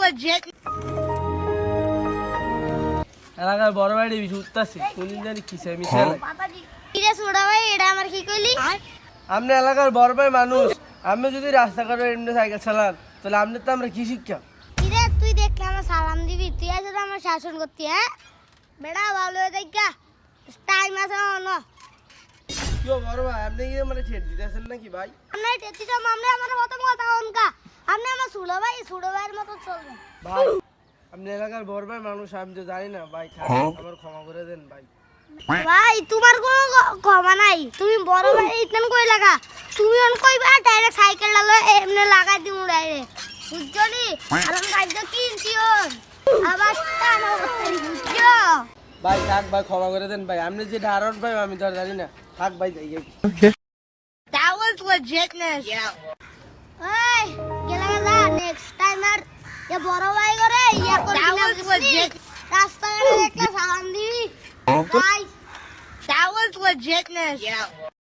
legit. এলাকার বড় ভাই বেশি উঠতাছে কোনদিন জানি কিসে মিশাই কিরে ছোড়া ভাই এটা আমার কি কইলি? আপনি এলাকার বড় ভাই মানুষ আমি যদি রাস্তাঘাটে এমনি সাইকেল চালান তাহলে আপনি তো আমরা কি শিক্ষা কিরে তুই দেখলে আমার সালাম দিবি তুই আজ আমার শাসন করতি হ্যাঁ বেড়া ভালো হয়ে দেখা টাইম আছে না কেউ বড় ভাই আপনি কি মানে ছেড়ে দিতেছেন নাকি ভাই আমরা টেতি তো মামলা আমার মত কথা অনকা আপনি আমার ছোড়া ভাইয়ের মতো চলবেন ভাই আপনি এলাকার বড় ভাই মানুষ আমি তো জানি না ভাই আমার ক্ষমা করে দেন ভাই ভাই তোমার কোনো ক্ষমা নাই তুমি বড় ভাই ইতন কই লাগা তুমি অন কইবা ডাইরেক্ট সাইকেল লালো এমনে লাগাই দিমু ডাইরেক্ট বুঝছনি আর আমি গাইজ কিনছিও আবার টানো বুঝছো ভাই থাক ভাই ক্ষমা করে দেন ভাই আপনি যে ধারণ ভাই আমি তো আর জানি না থাক ভাই যাই That was legitness. এই গেলা নেক্সট টাইম আর এ বড় ভাই করে ইয়া করবি না রাস্তাঘাটে দেখলে সালাম দিবি ভাই That was legitness.